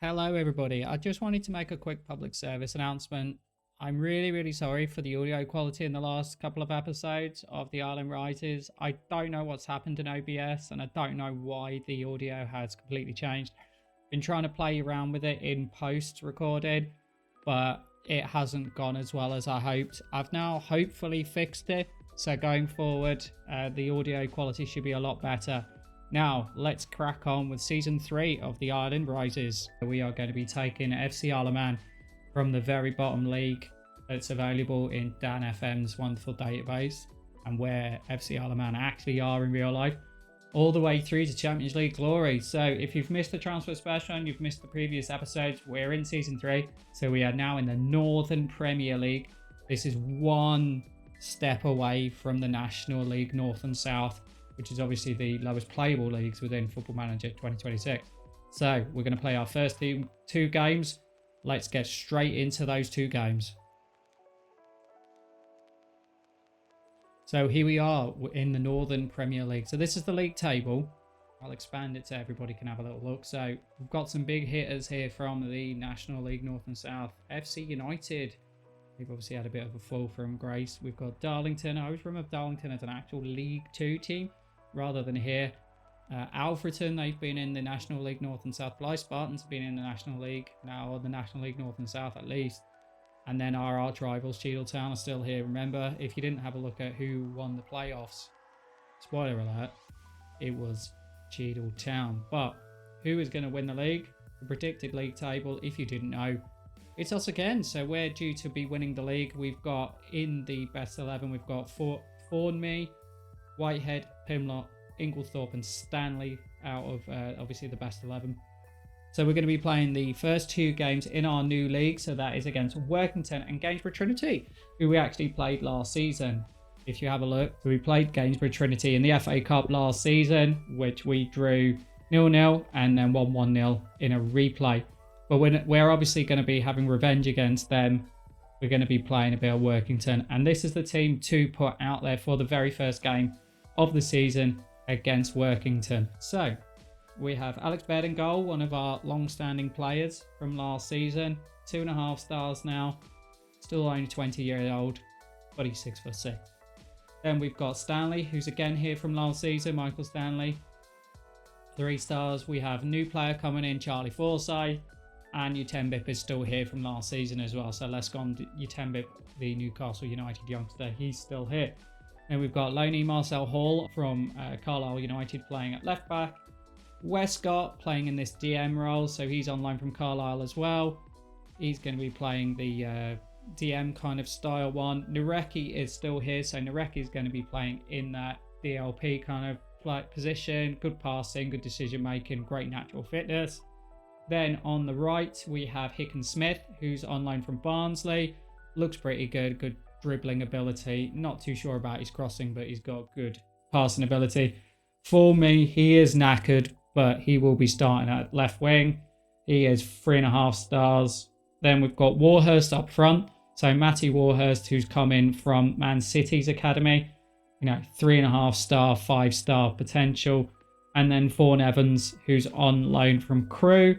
Hello, everybody. I just wanted to make a quick public service announcement. I'm really sorry for the audio quality in the last couple of episodes of The Island Rises. I don't know what's happened in OBS and I don't know why the audio has completely changed. Been trying to play around with it in post recorded, but it hasn't gone as well as I hoped. I've now hopefully fixed it, so going forward, the audio quality should be a lot better. Now, let's crack on with Season 3 of The Island Rises. We are going to be taking FC Alaman from the very bottom league that's available in Dan FM's wonderful database and where FC Alaman actually are in real life, all the way through to Champions League glory. So if you've missed the transfer special and you've missed the previous episodes, we're in Season 3. So we are now in the Northern Premier League. This is one step away from the National League North and South, which is obviously the lowest playable leagues within Football Manager 2026. So we're going to play our first two games. Let's get straight into those two games. So here we are in the Northern Premier League. So this is the league table. I'll expand it so everybody can have a little look. So we've got some big hitters here from the National League North and South. FC United, they've obviously had a bit of a fall from grace. We've got Darlington. I always remember Darlington as an actual League 2 team rather than here. Alfreton, they've been in the National League North and South. Blyth Spartans have been in the National League now, or the National League North and South at least. And then our arch rivals, Cheadle Town, are still here. Remember, if you didn't have a look at who won the playoffs, spoiler alert, it was Cheadle Town. But who is going to win the league? The predicted league table, if you didn't know, it's us again. So we're due to be winning the league. We've got in the best 11, we've got Thornmeigh, Whitehead, Pimlott, Inglethorpe and Stanley out of obviously the best 11. So we're going to be playing the first two games in our new league. So that is against Workington and Gainsborough Trinity, who we actually played last season. If you have a look, so we played Gainsborough Trinity in the FA Cup last season, which we drew 0-0 and then won 1-0 in a replay. But we're obviously going to be having revenge against them. We're going to be playing a bit of Workington. And this is the team to put out there for the very first game of the season against Workington. So we have Alex Baird in goal, one of our long-standing players from last season. 2.5 stars now. Still only 20 years old, but he's 6'6". Then we've got Stanley, who's again here from last season, Michael Stanley. 3 stars. We have new player coming in, Charlie Forsyth. And Utembip is still here from last season as well. So let's go on Utembip, the Newcastle United youngster. He's still here. Then we've got Loney Marcel Hall from Carlisle United playing at left back. Westcott playing in this DM role. So he's on loan from Carlisle as well. He's going to be playing the DM kind of style one. Nareki is still here. So Nareki is going to be playing in that DLP kind of position. Good passing, good decision making, great natural fitness. Then on the right, we have Hicken Smith, who's on loan from Barnsley. Looks pretty good, good dribbling ability. Not too sure about his crossing, but he's got good passing ability. For me, he is knackered, but he will be starting at left wing. He is 3.5 stars. Then we've got Warhurst up front. So Matty Warhurst, who's come in from Man City's academy. 3.5 star, 5-star potential. And then Vaughan Evans, who's on loan from Crewe.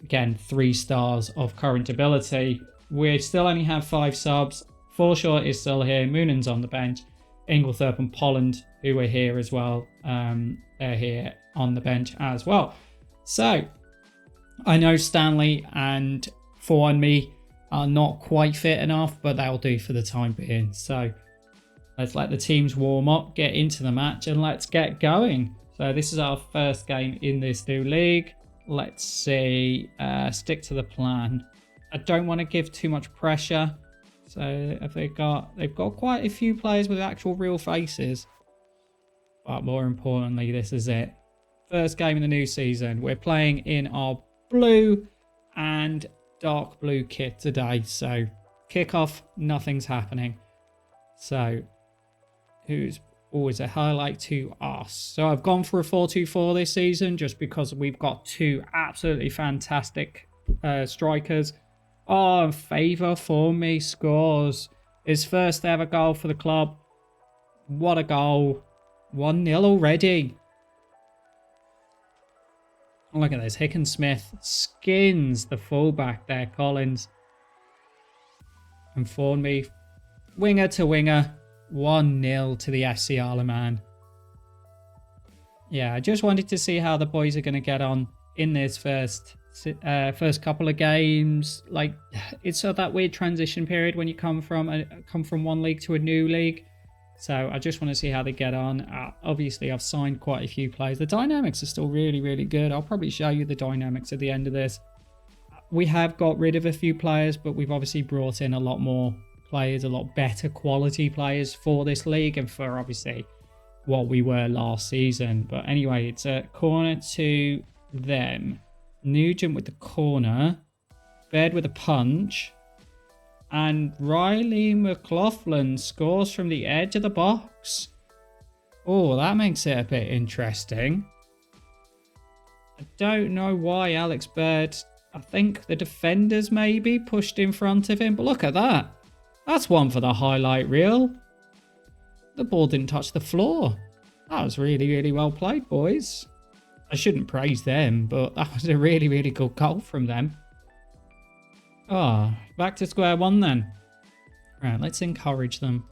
Again, 3 stars of current ability. We still only have 5 subs. Forshaw is still here. Moonan's on the bench. Inglethorpe and Polland, who are here as well. They're here on the bench as well. So, I know Stanley and Thornmeigh are not quite fit enough, but they'll do for the time being. So, let's let the teams warm up, get into the match, and let's get going. So, this is our first game in this new league. Let's see. Stick to the plan. I don't want to give too much pressure. So if they've got quite a few players with actual real faces. But more importantly, this is it. First game in the new season. We're playing in our blue and dark blue kit today. So kickoff, nothing's happening. So who's always a highlight to us. So I've gone for a 4-2-4 this season just because we've got 2 absolutely fantastic strikers. Oh, Favour for me scores his first ever goal for the club. What a goal. 1-0 already. Look at this. Hicken-Smith skins the fullback there, Collins. And Thornby, winger to winger, 1-0 to the FC Isle of Man. Yeah, I just wanted to see how the boys are going to get on in this first couple of games. Like, it's that weird transition period when you come from one league to a new league. So I just want to see how they get on. Obviously, I've signed quite a few players. The dynamics are still really, really good. I'll probably show you the dynamics at the end of this. We have got rid of a few players, but we've obviously brought in a lot more players, a lot better quality players for this league and for obviously what we were last season. But anyway, it's a corner to them. Nugent with the corner, Baird with a punch, and Riley McLaughlin scores from the edge of the box. Oh, that makes it a bit interesting. I don't know why Alex Baird, I think the defenders maybe pushed in front of him, but look at that. That's one for the highlight reel. The ball didn't touch the floor. That was really, really well played, boys. I shouldn't praise them, but that was a really, really good goal from them. Oh, back to square one then. Right, let's encourage them.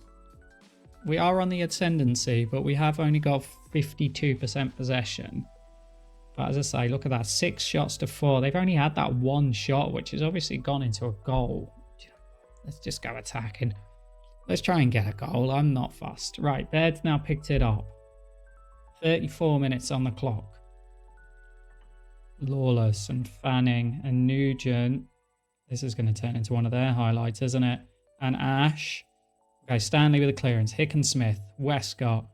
We are on the ascendancy, but we have only got 52% possession. But as I say, look at that. 6 shots to 4. They've only had that one shot, which has obviously gone into a goal. Let's just go attacking. Let's try and get a goal. I'm not fussed. Right, Baird's now picked it up. 34 minutes on the clock. Lawless and Fanning and Nugent. This is going to turn into one of their highlights, isn't it? And Ash. Okay, Stanley with a clearance. Hicken-Smith. Westcott.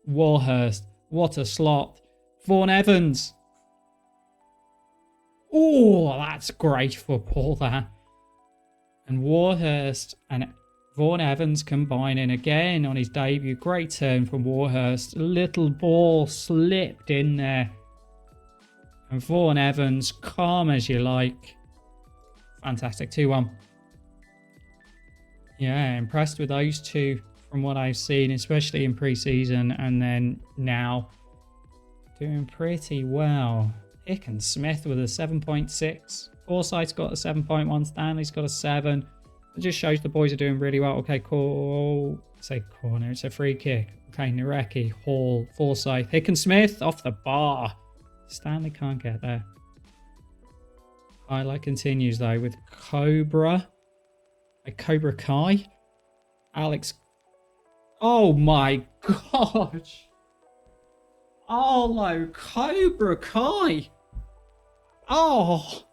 Warhurst. What a slot. Vaughan Evans. Oh, that's great football there. And Warhurst and Vaughan Evans combining again on his debut. Great turn from Warhurst. Little ball slipped in there. And Vaughan Evans, calm as you like. Fantastic. 2-1. Yeah, impressed with those two from what I've seen, especially in pre-season and then now. Doing pretty well. Hicken-Smith with a 7.6. Forsyth's got a 7.1. Stanley's got a 7. It just shows the boys are doing really well. Okay, cool. Say corner. It's a free kick. Okay, Nareki, Hall, Forsyth. Hicken-Smith off the bar. Stanley can't get there. Highlight continues though with Cobra. Cobra Kai. Alex. Oh my gosh. Oh no, Cobra Kai. Oh.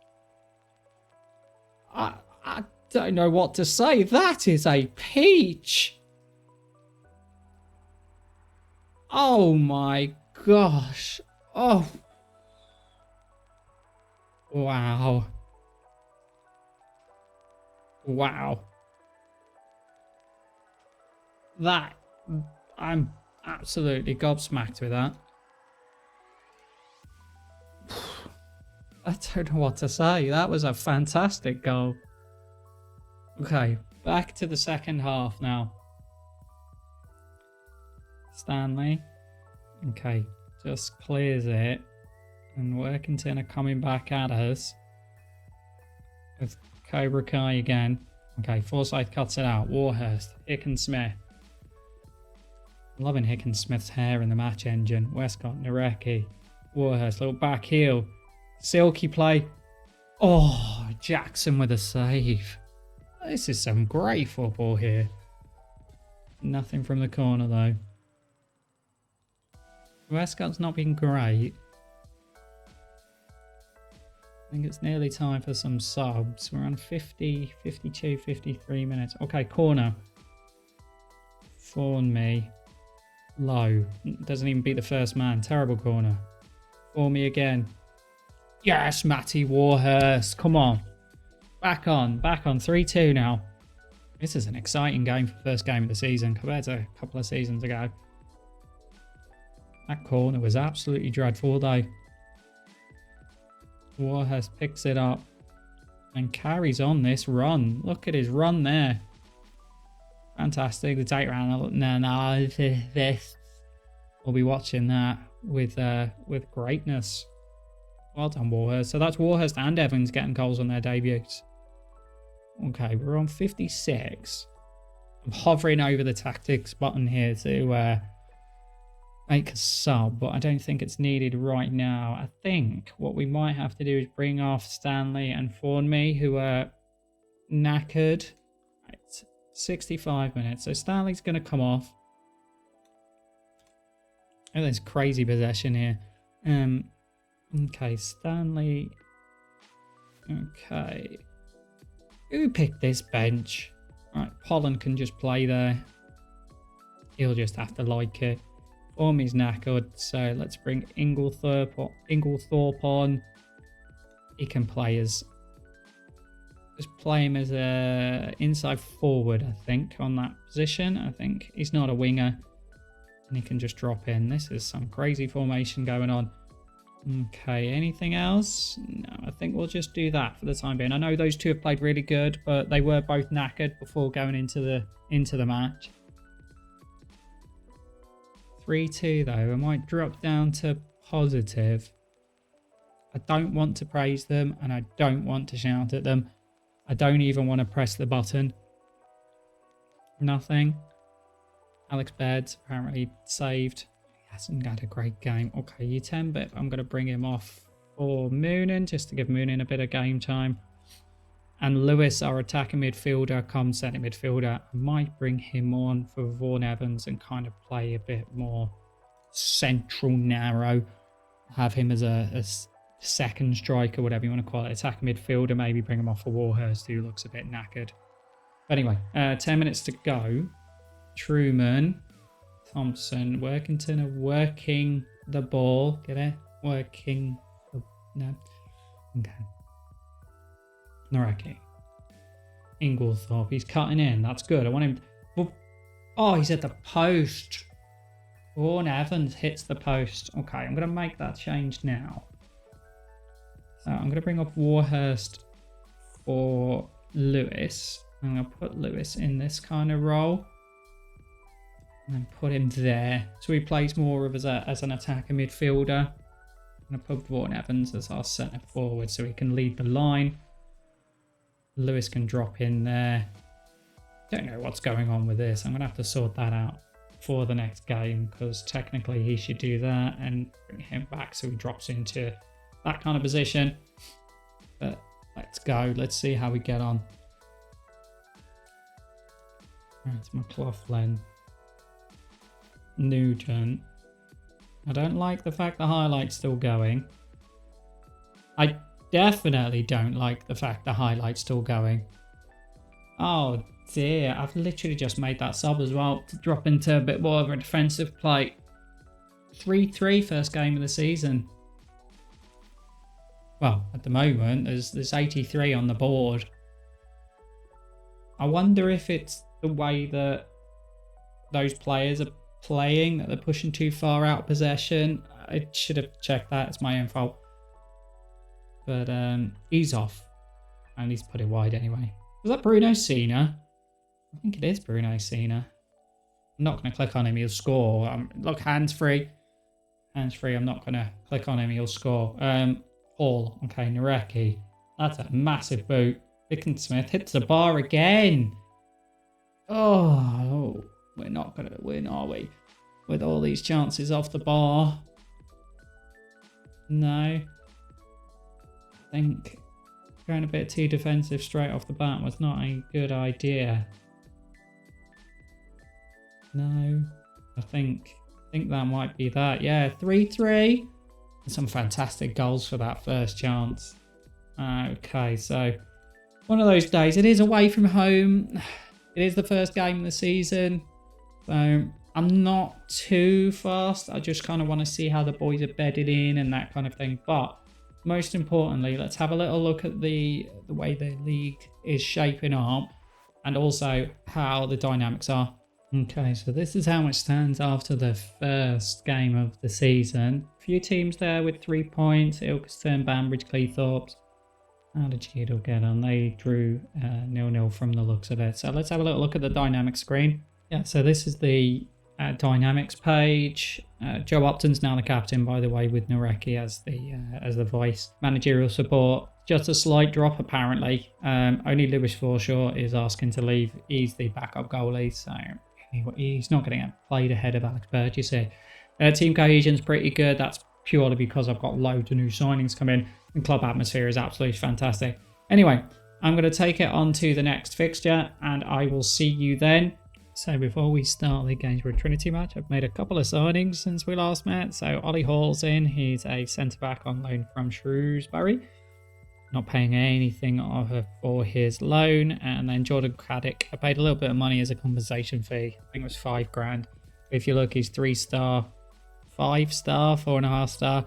I don't know what to say. That is a peach. Oh my gosh. Oh. Wow. Wow. That, I'm absolutely gobsmacked with that. I don't know what to say. That was a fantastic goal. Okay, back to the second half now. Stanley. Okay, just clears it. And Workington are coming back at us. With Cobra Kai again. Okay, Forsyth cuts it out. Warhurst. Hicken-Smith. Loving Hicken-Smith's hair in the match engine. Westcott, Nareki. Warhurst, little back heel. Silky play. Oh, Jackson with a save. This is some great football here. Nothing from the corner though. Westcott's not been great. I think it's nearly time for some subs. We're on 50, 52, 53 minutes. Okay, corner. Thornby. Low. Doesn't even beat the first man. Terrible corner. Thornby again. Yes, Matty Warhurst. Come on. Back on. 3-2 now. This is an exciting game for the first game of the season compared to a couple of seasons ago. That corner was absolutely dreadful though. Warhurst picks it up and carries on this run. Look at his run there. Fantastic. The take round analysis. We'll be watching that with greatness. Well done, Warhurst. So that's Warhurst and Evans getting goals on their debuts. Okay, we're on 56. I'm hovering over the tactics button here to make a sub, but I don't think it's needed right now. I think what we might have to do is bring off Stanley and Thornby, who are knackered. Right, 65 minutes. So Stanley's going to come off. Oh, there's crazy possession here. Okay, Stanley. Okay. Who picked this bench? Right, Pollen can just play there. He'll just have to like it. Formy's knackered, so let's bring Inglethorpe on. He can play as... Just play him as a inside forward, I think, on that position. I think he's not a winger. And he can just drop in. This is some crazy formation going on. Okay, anything else? No, I think we'll just do that for the time being. I know those two have played really good, but they were both knackered before going into the match. 3-2 though. I might drop down to positive. I don't want to praise them and I don't want to shout at them. I don't even want to press the button. Nothing. Alex Baird apparently saved. He hasn't had a great game. Okay, U10, but I'm going to bring him off for Moonen just to give Moonen a bit of game time. And Lewis, our attacking midfielder, come centre midfielder. I might bring him on for Vaughan Evans and kind of play a bit more central narrow. Have him as a second striker, whatever you want to call it. Attacking midfielder, maybe bring him off for Warhurst, who looks a bit knackered. But anyway, 10 minutes to go. Truman, Thompson, Workington are working the ball. Get it? Working the... No. Okay. Naraki. Inglethorpe. He's cutting in. That's good. I want him... Oh, he's at the post. Vaughan Evans hits the post. Okay, I'm going to make that change now. So I'm going to bring up Warhurst for Lewis. I'm going to put Lewis in this kind of role. And then put him there. So he plays more of as an attacker midfielder. I'm going to put Vaughan Evans as our centre forward so he can lead the line. Lewis can drop in there. Don't know what's going on with this. I'm going to have to sort that out for the next game because technically he should do that and bring him back so he drops into that kind of position. But let's go. Let's see how we get on. That's McLaughlin. Nugent. I don't like the fact the highlight's still going. I definitely don't like the fact the highlight's still going. Oh dear, I've literally just made that sub as well to drop into a bit more of a defensive play. 3-3 first game of the season. Well, at the moment, there's 83 on the board. I wonder if it's the way that those players are playing, that they're pushing too far out of possession. I should have checked that. It's my own fault. But he's off. And he's put it wide anyway. Was that Bruno Sena? I think it is Bruno Sena. I'm not going to click on him. He'll score. Look, hands-free. Hands-free. I'm not going to click on him. He'll score. Paul. Okay, Nareki. That's a massive boot. Smith hits the bar again. Oh, we're not going to win, are we? With all these chances off the bar. No. I think going a bit too defensive straight off the bat was not a good idea. No. I think that might be that. Yeah, 3-3. Some fantastic goals for that first chance. Okay, so one of those days. It is away from home. It is the first game of the season. So I'm not too fast. I just kind of want to see how the boys are bedded in and that kind of thing. But most importantly, let's have a little look at the way the league is shaping up and also how the dynamics are. Okay, so this is how it stands after the first game of the season. A few teams there with 3 points. Ilkeston, Banbridge, Cleethorpes. How did Cheadle get on? They drew 0-0 from the looks of it. So let's have a little look at the dynamic screen. Yeah, so this is the Dynamics page. Joe Upton's now the captain, by the way, with Nareki as the vice. Managerial support, just a slight drop apparently. Only Lewis Forshaw is asking to leave. He's the backup goalie, so he's not going to get played ahead of Alex Burgess here. Team cohesion's pretty good. That's purely because I've got loads of new signings come in, and club atmosphere is absolutely fantastic. Anyway, I'm going to take it on to the next fixture, and I will see you then. So before we start the Gainsborough Trinity match, I've made a couple of signings since we last met. So Ollie Hall's in. He's a centre-back on loan from Shrewsbury. Not paying anything for his loan. And then Jordan Craddock, I paid a little bit of money as a compensation fee. I think it was £5,000. If you look, he's 3-star, 5-star, 4.5-star,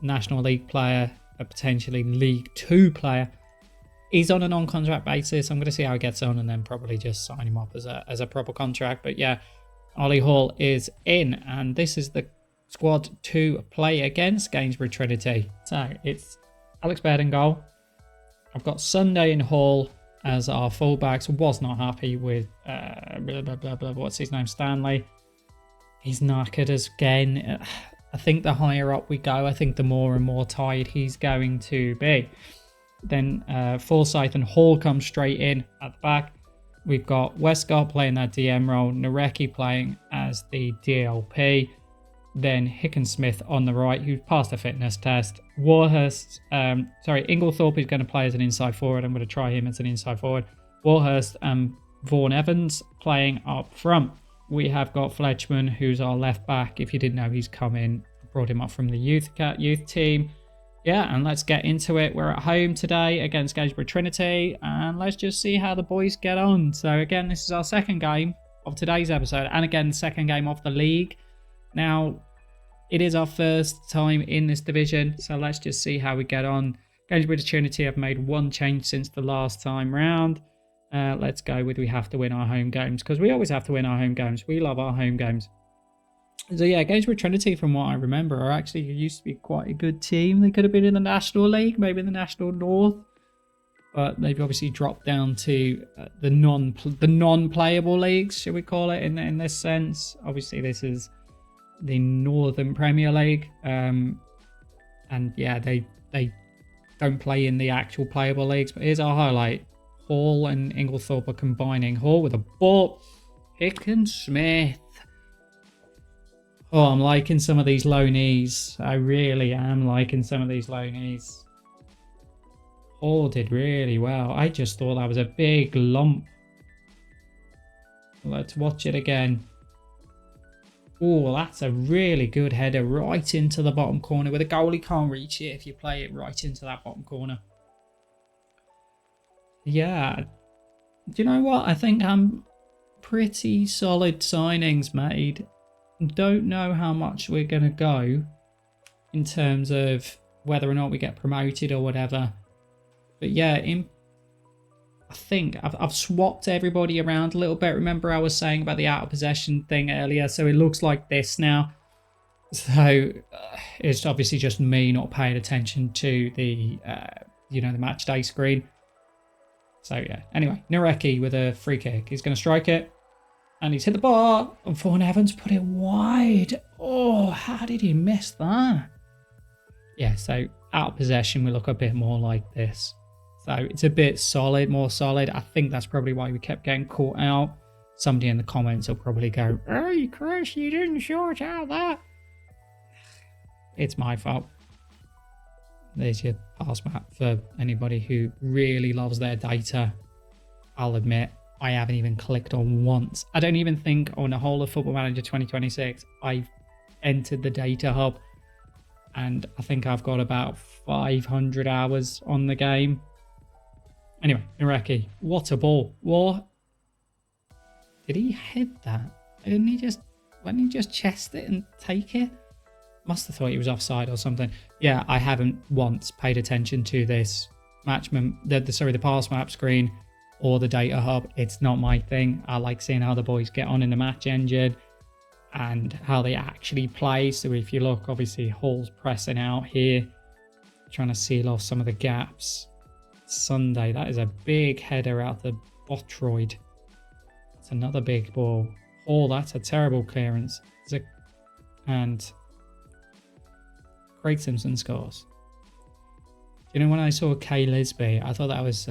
National League player, a potentially League 2 player. He's on a non-contract basis. I'm going to see how he gets on and then probably just sign him up as a proper contract. But yeah, Ollie Hall is in, and this is the squad to play against Gainsborough Trinity. So it's Alex Baird in goal. I've got Sunday and Hall as our fullbacks. Was not happy with what's his name, Stanley. He's knackered again. I think the higher up we go, I think the more and more tired he's going to be. Then Forsyth and Hall come straight in at the back. We've got Westcott playing that DM role, Nareki playing as the DLP, then Hickensmith on the right, who's passed the fitness test. Inglethorpe is going to play as an inside forward. I'm going to try him as an inside forward. Warhurst and Vaughan Evans playing up front. We have got Fletchman, who's our left back. If you didn't know, he's come in, brought him up from the youth team. Yeah, and let's get into it. We're at home today against Gainsborough Trinity, and let's just see how the boys get on. So again, this is our second game of today's episode, and again, the second game of the league. Now, it is our first time in this division, so let's just see how we get on. Gainsborough Trinity have made one change since the last time round. Let's go with we have to win our home games, because we always have to win our home games. We love our home games. So yeah, Gainsborough Trinity, from what I remember, are actually used to be quite a good team. They could have been in the National League, maybe in the National North, but they've obviously dropped down to the non-playable leagues, should we call it, in this sense. Obviously, this is the Northern Premier League, and yeah, they don't play in the actual playable leagues. But here's our highlight: Hall and Inglethorpe are combining. Hall with a ball, Hickensmith. Oh, I'm liking some of these loanees. I really am liking some of these loanees. Hall did really well. I just thought that was a big lump. Let's watch it again. Oh, that's a really good header right into the bottom corner where the goalie can't reach it if you play it right into that bottom corner. Yeah. Do you know what? I think I'm pretty solid signings made. Don't know how much we're going to go in terms of whether or not we get promoted or whatever. But yeah, I think I've swapped everybody around a little bit. Remember I was saying about the out of possession thing earlier? So it looks like this now. So it's obviously just me not paying attention to the, the match day screen. So yeah, anyway, Nareki with a free kick. He's going to strike it. And he's hit the bar, and Vaughan Evans put it wide. Oh, how did he miss that? Yeah, so out of possession, we look a bit more like this. So it's a bit solid, more solid. I think that's probably why we kept getting caught out. Somebody in the comments will probably go, "Hey, Chris, you didn't sort out that." It's my fault. There's your pass map for anybody who really loves their data. I'll admit, I haven't even clicked on once. I don't even think on the whole of Football Manager 2026 I've entered the data hub, and I think I've got about 500 hours on the game. Anyway, Nareki, what a ball. What? Did he hit that? Wouldn't he just chest it and take it? Must have thought he was offside or something. Yeah, I haven't once paid attention to this the pass map screen or the data hub. It's not my thing. I like seeing how the boys get on in the match engine and how they actually play. So if you look, obviously Hall's pressing out here, trying to seal off some of the gaps. Sunday, that is a big header out the Botroid. It's another big ball. Oh, that's a terrible clearance. And Craig Simpson scores. You know, when I saw Kay Lisby, I thought that was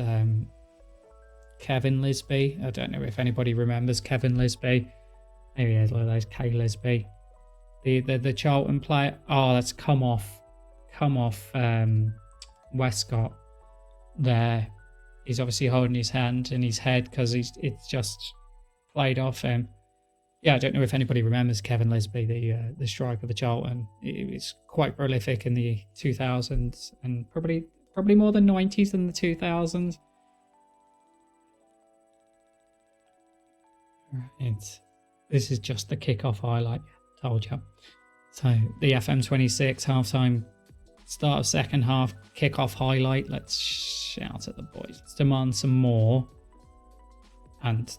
Kevin Lisby. I don't know if anybody remembers Kevin Lisby. Maybe it's like those Kay Lisby. The Charlton player. Oh, that's come off Westcott there. He's obviously holding his hand in his head because it's just played off him. Yeah, I don't know if anybody remembers Kevin Lisby, the striker for Charlton. He was quite prolific in the 2000s and probably more the 90s than the 2000s. Right. This is just the kickoff highlight. Told you. So the FM26 halftime, start of second half, kickoff highlight. Let's shout at the boys. Let's demand some more. And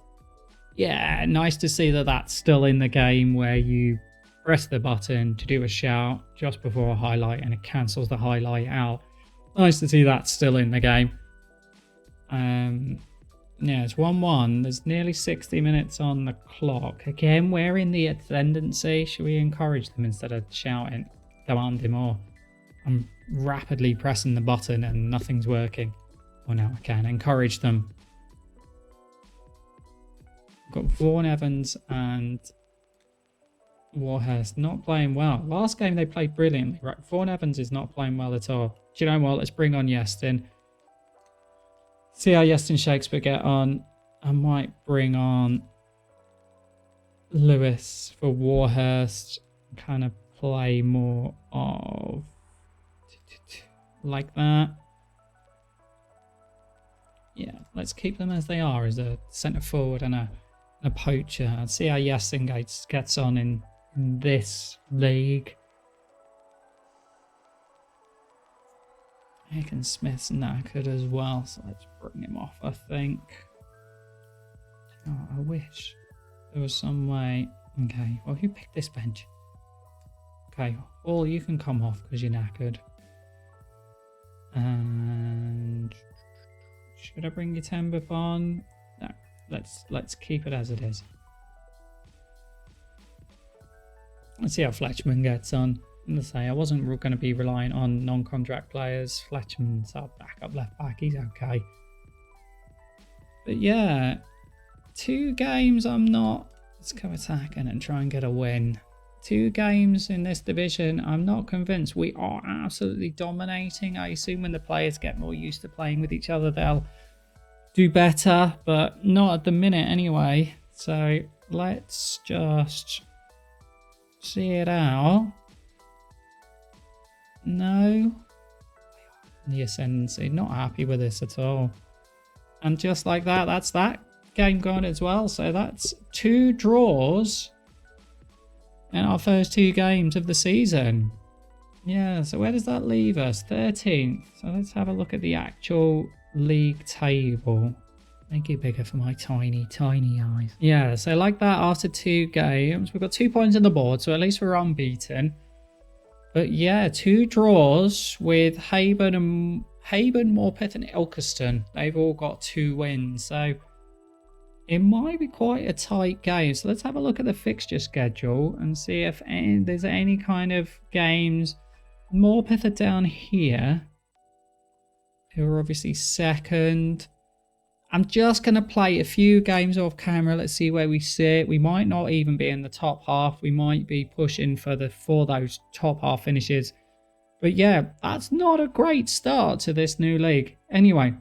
yeah, nice to see that that's still in the game where you press the button to do a shout just before a highlight and it cancels the highlight out. Nice to see that still in the game. Yeah, it's 1-1. There's nearly 60 minutes on the clock. Again, we're in the ascendancy. Should we encourage them instead of shouting, demanding more? I'm rapidly pressing the button and nothing's working. Oh, now I can encourage them. Got Vaughan Evans and Warhurst not playing well. Last game they played brilliantly. Right, Vaughan Evans is not playing well at all. Do you know what? Let's bring on Yestin. See how Yestin Shakespeare get on. I might bring on Lewis for Warhurst. Kind of play more of like that. Yeah, let's keep them as they are as a centre forward and a poacher. And see how Yestin gets on in this league. Aiken Smith's knackered as well, so let's bring him off, I think. Oh, I wish there was some way. Okay, well, who picked this bench? Okay, well, you can come off because you're knackered. And should I bring your Tembip on? No, let's keep it as it is. Let's see how Fletchman gets on. Let's say I wasn't going to be relying on non-contract players. Fletchman's our backup left back. He's okay. But yeah, 2 games I'm not. Let's go attacking and try and get a win. 2 games in this division, I'm not convinced. We are absolutely dominating. I assume when the players get more used to playing with each other, they'll do better, but not at the minute anyway. So let's just see it out. No. The ascendancy, not happy with this at all. And just like that, that's that game gone as well. So that's 2 draws in our first 2 games of the season. Yeah, so where does that leave us? 13th. So let's have a look at the actual league table. Make it bigger for my tiny eyes. Yeah, so like that after 2 games, we've got 2 points on the board, so at least we're unbeaten. But yeah, 2 draws with Hayburn, Morpeth and Ilkeston. They've all got 2 wins, so it might be quite a tight game. So let's have a look at the fixture schedule and see if there's any kind of games. Morpeth are down here, who are obviously second. I'm just going to play a few games off camera. Let's see where we sit. We might not even be in the top half. We might be pushing for those top half finishes. But yeah, that's not a great start to this new league. Anyway,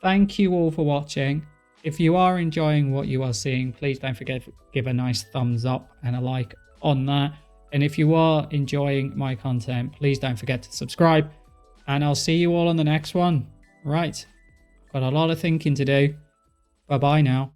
thank you all for watching. If you are enjoying what you are seeing, please don't forget to give a nice thumbs up and a like on that. And if you are enjoying my content, please don't forget to subscribe. And I'll see you all on the next one. Right. Got a lot of thinking to do. Bye-bye now.